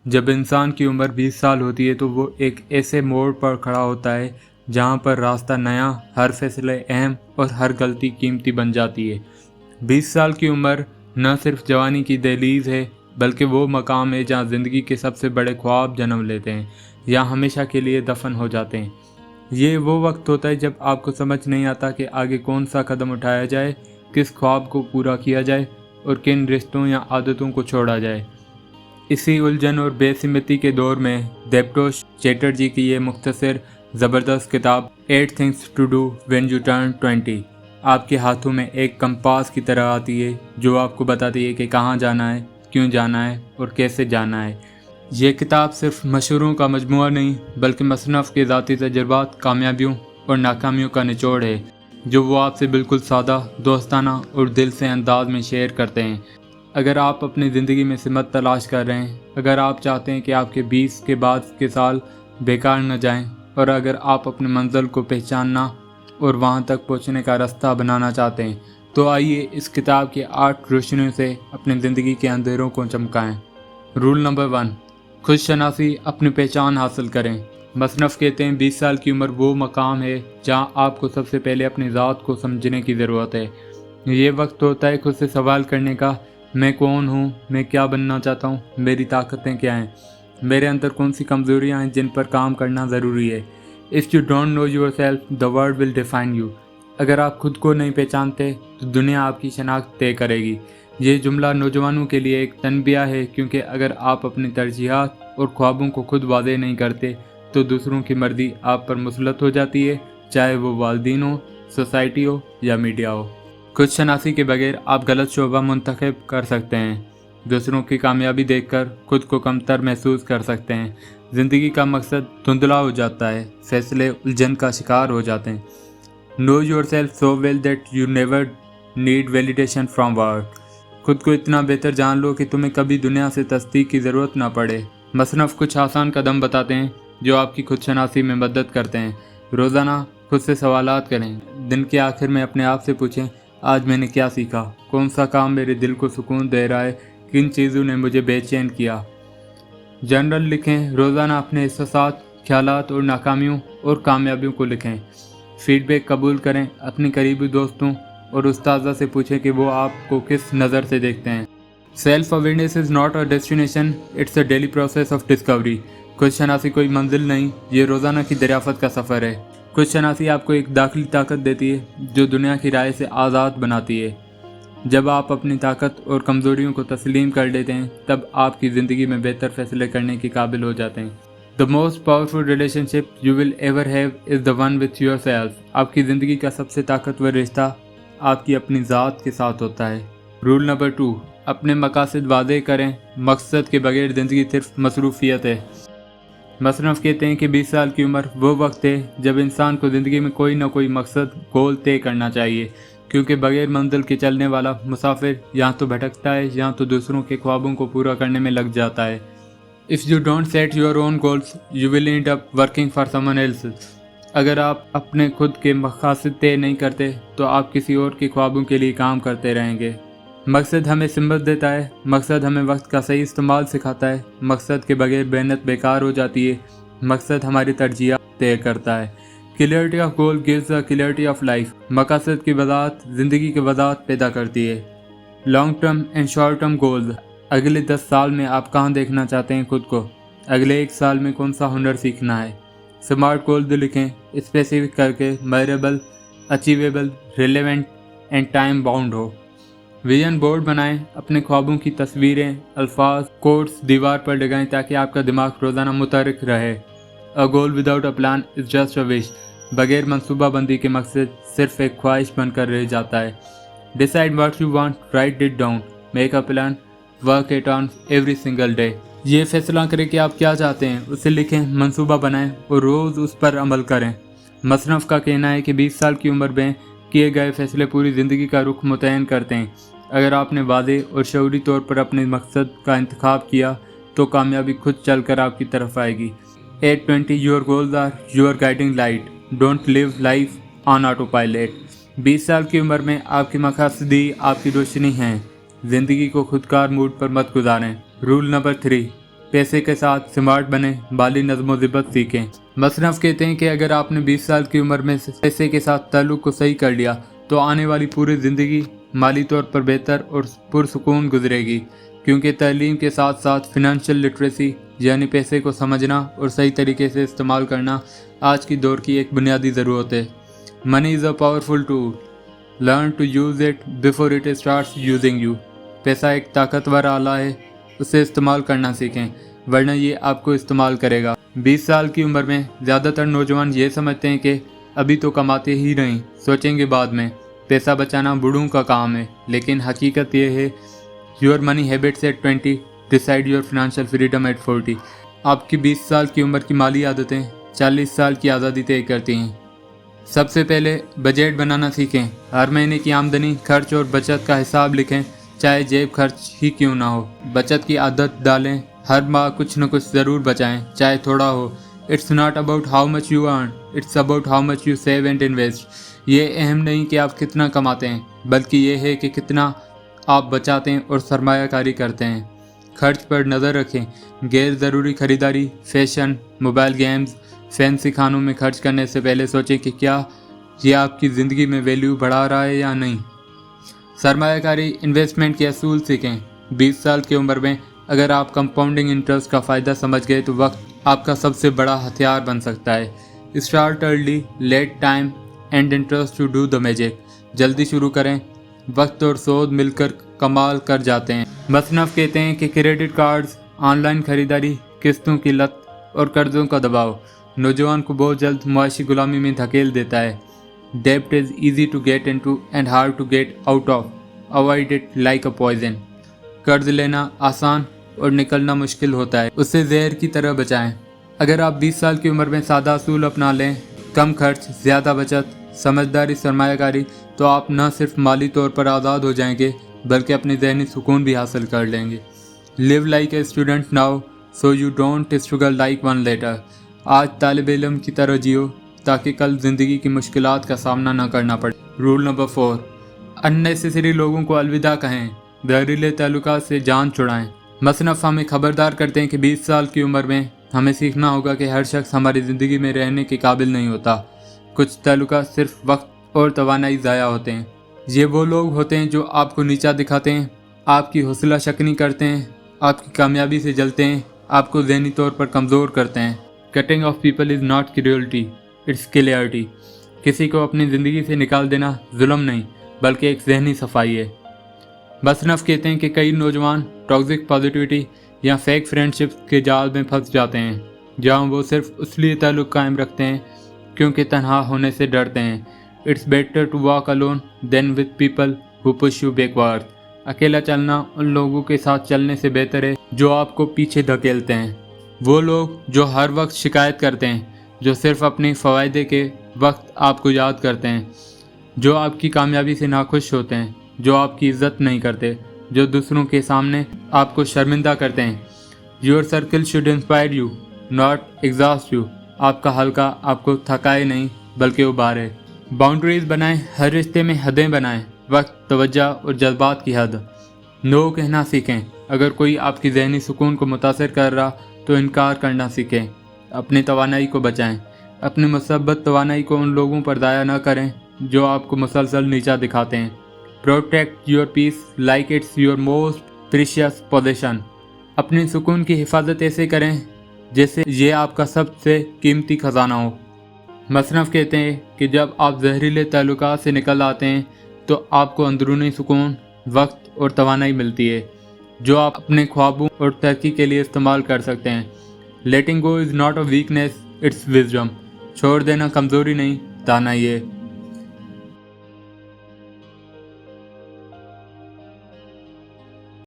जब इंसान की उम्र 20 साल होती है तो वो एक ऐसे मोड़ पर खड़ा होता है जहाँ पर रास्ता नया, हर फैसले अहम और हर गलती कीमती बन जाती है। 20 साल की उम्र न सिर्फ जवानी की दहलीज है, बल्कि वो मकाम है जहाँ ज़िंदगी के सबसे बड़े ख्वाब जन्म लेते हैं या हमेशा के लिए दफन हो जाते हैं। ये वो वक्त होता है जब आपको समझ नहीं आता कि आगे कौन सा कदम उठाया जाए, किस ख्वाब को पूरा किया जाए और किन रिश्तों या आदतों को छोड़ा जाए। इसी उलझन और बेसिमती के दौर में देवतोष चैटर्जी की ये मुख्तसर ज़बरदस्त किताब 8 things to do when you turn 20 आपके हाथों में एक कंपास की तरह आती है, जो आपको बताती है कि कहाँ जाना है, क्यों जाना है और कैसे जाना है। ये किताब सिर्फ मशहूरों का मजमूआ नहीं, बल्कि मुसन्नफ़ के ज़ाती तजुर्बात, कामयाबियों और नाकामियों का निचोड़ है, जो वो आपसे बिल्कुल सादा, दोस्ताना और दिल से अंदाज में शेयर करते हैं। अगर आप अपनी ज़िंदगी में सिमत तलाश कर रहे हैं, अगर आप चाहते हैं कि आपके 20 के बाद के साल बेकार न जाएं, और अगर आप अपनी मंजिल को पहचानना और वहां तक पहुंचने का रास्ता बनाना चाहते हैं, तो आइए इस किताब की 8 रोशनियों से अपनी ज़िंदगी के अंधेरों को चमकाएं। रूल नंबर 1, खुद शनासी, अपनी पहचान हासिल करें। मुसन्नफ़ कहते हैं 20 साल की उम्र वो मकाम है जहाँ आपको सबसे पहले अपनी ज़ात को समझने की ज़रूरत है। ये वक्त होता है खुद से सवाल करने का, मैं कौन हूँ, मैं क्या बनना चाहता हूँ, मेरी ताकतें क्या हैं, मेरे अंदर कौन सी कमज़ोरियाँ हैं जिन पर काम करना ज़रूरी है। If you don't know your self the world will define you. अगर आप खुद को नहीं पहचानते तो दुनिया आपकी शनाख्त तय करेगी। ये जुमला नौजवानों के लिए एक तनबिया है, क्योंकि अगर आप अपनी तरजीहात और ख्वाबों को खुद वाज़ेह नहीं करते तो दूसरों की मर्ज़ी आप पर मुसलत हो जाती है, चाहे वो वालिदैन हो, सोसाइटी हो या मीडिया हो। खुद शनासी के बगैर आप गलत शोबा मुंतखब कर सकते हैं, दूसरों की कामयाबी देखकर खुद को कमतर महसूस कर सकते हैं, ज़िंदगी का मकसद धुंधला हो जाता है, फैसले उलझन का शिकार हो जाते हैं। Know your self so well that you never need validation from world. खुद को इतना बेहतर जान लो कि तुम्हें कभी दुनिया से तस्दीक की ज़रूरत ना पड़े। मुसन्नफ़ कुछ आसान कदम बताते हैं जो आपकी खुद शनासी में मदद करते हैं। रोज़ाना खुद से सवालात करें। दिन के आखिर में अपने आप से पूछें, आज मैंने क्या सीखा, कौन सा काम मेरे दिल को सुकून दे रहा है, किन चीज़ों ने मुझे बेचैन किया। जर्नल लिखें। रोज़ाना अपने एहसासात, ख्यालात और नाकामियों और कामयाबियों को लिखें। फीडबैक कबूल करें। अपने करीबी दोस्तों और उस्तादा से पूछें कि वो आपको किस नज़र से देखते हैं। Self awareness is not a destination, it's a daily process of discovery. खुद शनासी कोई मंजिल नहीं, ये रोज़ाना की दरियाफ़त का सफ़र है। खुद शनासी आपको एक दाखिली ताकत देती है जो दुनिया की राय से आज़ाद बनाती है। जब आप अपनी ताकत और कमज़ोरियों को तस्लीम कर लेते हैं, तब आपकी ज़िंदगी में बेहतर फैसले करने के काबिल हो जाते हैं। The most powerful relationship you will ever have is the one with your self. आपकी ज़िंदगी का सबसे ताकतवर रिश्ता आपकी अपनी ज़ात के साथ होता है। रूल नंबर 2, अपने मकासद वाज़ेह करें। मकसद के बगैर ज़िंदगी सिर्फ मसरूफियत है। मुसन्नफ़ कहते हैं कि 20 साल की उम्र वो वक्त है जब इंसान को ज़िंदगी में कोई ना कोई मकसद, गोल तय करना चाहिए, क्योंकि बगैर मंजिल के चलने वाला मुसाफिर या तो भटकता है या तो दूसरों के ख्वाबों को पूरा करने में लग जाता है। If you don't set your own goals you will and up working for someone else. अगर आप अपने खुद के मकासद तय नहीं करते तो आप किसी और के ख्वाबों के लिए काम करते रहेंगे। मकसद हमें सिमत देता है, मकसद हमें वक्त का सही इस्तेमाल सिखाता है, मकसद के बगैर मेहनत बेकार हो जाती है, मकसद हमारी तरजीह तय करता है। Clarity of goal gives the clarity of life. मकसद की वज़ाहत ज़िंदगी की वज़ाहत पैदा करती है। Long term and short term goals. अगले 10 साल में आप कहाँ देखना चाहते हैं खुद को, अगले 1 साल में कौन सा हुनर सीखना है। स्मार्ट गोल्स लिखें, स्पेसिफिक करके, measurable, achievable, relevant and time bound हो। विजन बोर्ड बनाएं। अपने ख्वाबों की तस्वीरें, अल्फाज, कोट्स दीवार पर लगाएं ताकि आपका दिमाग रोज़ाना मुतहर्रिक रहे। A goal without a plan is just a wish. बगैर मनसूबाबंदी के मकसद सिर्फ एक ख्वाहिश बनकर रह जाता है। Decide what you want, right it down, make a plan, work it on every single day. ये फैसला करें कि आप क्या चाहते हैं, उसे लिखें, मनसूबा बनाएं और रोज़ उस पर अमल करें। मुसन्नफ़ का कहना है कि 20 साल की उम्र में किए गए फैसले पूरी ज़िंदगी का रुख मुतय्यन करते हैं। अगर आपने वाज़ेह और शऊरी तौर पर अपने मकसद का इंतखाब किया तो कामयाबी खुद चल कर आपकी तरफ आएगी। 820 your goals are your guiding light, don't live life on autopilot. 20 साल की उम्र में आपकी मकसद आपकी रोशनी हैं। ज़िंदगी को खुदकार मूड पर मत गुजारें। रूल नंबर 3, पैसे के साथ स्मार्ट बने, माली नज़्म व ज़िब्बत सीखें। मसनफ़ कहते हैं कि अगर आपने 20 साल की उम्र में पैसे के साथ ताल्लुक़ को सही कर लिया तो आने वाली पूरी ज़िंदगी माली तौर पर बेहतर और पुरसुकून गुजरेगी, क्योंकि तालीम के साथ साथ फिनंशियल लिटरेसी यानी पैसे को समझना और सही तरीके से इस्तेमाल करना आज की दौर की एक बुनियादी ज़रूरत है। Money is a powerful tool, learn to use it before it starts using you. पैसा एक ताकतवर आला है, उसे इस्तेमाल करना सीखें वरना ये आपको इस्तेमाल करेगा। 20 साल की उम्र में ज़्यादातर नौजवान ये समझते हैं कि अभी तो कमाते ही नहीं, सोचेंगे बाद में। पैसा बचाना बूढ़ों का काम है, लेकिन हकीकत ये है your money habits at 20 decide your financial freedom at 40। आपकी 20 साल की उम्र की माली आदतें 40 साल की आज़ादी तय करती हैं। सबसे पहले बजट बनाना सीखें। हर महीने की आमदनी, खर्च और बचत का हिसाब लिखें, चाहे जेब खर्च ही क्यों ना हो। बचत की आदत डालें, हर माह कुछ न कुछ ज़रूर बचाएं, चाहे थोड़ा हो। It's not about how much you earn, it's about how much you save and invest. ये अहम नहीं कि आप कितना कमाते हैं, बल्कि ये है कि कितना आप बचाते हैं और सरमायाकारी करते हैं। खर्च पर नज़र रखें, गैर ज़रूरी खरीदारी, फैशन, मोबाइल गेम्स, फैंसी खानों में खर्च करने से पहले सोचें कि क्या ये आपकी ज़िंदगी में वैल्यू बढ़ा रहा है या नहीं। सरमायाकारी इन्वेस्टमेंट के असूल सीखें। 20 साल की उम्र में अगर आप कंपाउंडिंग इंटरेस्ट का फ़ायदा समझ गए तो वक्त आपका सबसे बड़ा हथियार बन सकता है। Start early, let time and interest to do the magic. जल्दी शुरू करें, वक्त और सोच मिलकर कमाल कर जाते हैं। मसनफ़ कहते हैं कि क्रेडिट कार्ड्स, ऑनलाइन खरीदारी, किस्तों की लत और कर्ज़ों का दबाव नौजवान को बहुत जल्द मुआशी गुलामी में धकेल देता है। डेब्ट is easy to get into and hard to get out of, avoid it like a poison. कर्ज लेना आसान और निकलना मुश्किल होता है, उससे जहर की तरह बचाएं। अगर आप 20 साल की उम्र में सादा असूल अपना लें, कम खर्च, ज़्यादा बचत, समझदारी, सरमायाकारी, तो आप न सिर्फ माली तौर पर आज़ाद हो जाएंगे बल्कि अपनी ज़हनी सुकून भी हासिल कर लेंगे। Live like a student now so you don't struggle like one later. आज तालिब इल्म की तरह जियो ताकि कल ज़िंदगी की मुश्किलात का सामना न करना पड़े। रूल नंबर 4, अननेसेसरी लोगों को अलविदा कहें, जहरीले ताल्लुकात से जान छुड़ाएं। मसनफ़ हमें खबरदार करते हैं कि 20 साल की उम्र में हमें सीखना होगा कि हर शख्स हमारी ज़िंदगी में रहने के काबिल नहीं होता। कुछ ताल्लुकात सिर्फ वक्त और तवानाई ज़ाया होते हैं। ये वो लोग होते हैं जो आपको नीचा दिखाते हैं, आपकी हौसला शकनी करते हैं, आपकी कामयाबी से जलते हैं, आपको ज़हनी तौर पर कमज़ोर करते हैं। Cutting of people is not cruelty, it's clarity. किसी को अपनी ज़िंदगी से निकाल देना जुल्म नहीं बल्कि एक ज़हनी सफाई है। मसनफ़ कहते हैं कि कई नौजवान टॉक्सिक पॉजिटिविटी या फेक फ्रेंडशिप के जाल में फंस जाते हैं, जहाँ वो सिर्फ इसलिए ताल्लुक़ कायम रखते हैं क्योंकि तन्हा होने से डरते हैं। It's better to walk alone than with people who push you backward. अकेला चलना उन लोगों के साथ चलने से बेहतर है जो आपको पीछे धकेलते हैं। वो लोग जो हर वक्त शिकायत करते हैं, जो सिर्फ अपने फ़ायदे के वक्त आपको याद करते हैं, जो आपकी कामयाबी से नाखुश होते हैं, जो आपकी इज़्ज़त नहीं करते, जो दूसरों के सामने आपको शर्मिंदा करते हैं। Your circle should inspire you not exhaust you. आपका हल्का आपको थकाए नहीं बल्कि उबारे। बाउंड्रीज बनाएं, हर रिश्ते में हदें बनाएं, वक्त, तवज्जो और जज्बात की हद। नो कहना सीखें। अगर कोई आपकी ज़हनी सुकून को मुतासर कर रहा तो इनकार करना सीखें। अपनी तवानाई को बचाएं। अपनी मुसब्बत तवानाई को उन लोगों पर दाया न करें जो आपको मुसलसल नीचा दिखाते हैं। Protect your peace like it's your most precious possession. अपने सुकून की हिफाजत ऐसे करें जैसे ये आपका सबसे कीमती ख़जाना हो। मसनफ़ कहते हैं कि जब आप जहरीले ताल्लुकात से निकल आते हैं तो आपको अंदरूनी सुकून, वक्त और तवानाई मिलती है जो आप अपने ख्वाबों और तरक्की के लिए इस्तेमाल कर सकते हैं। Letting go is not a weakness, it's wisdom. छोड़ देना कमज़ोरी नहीं, दानाई है।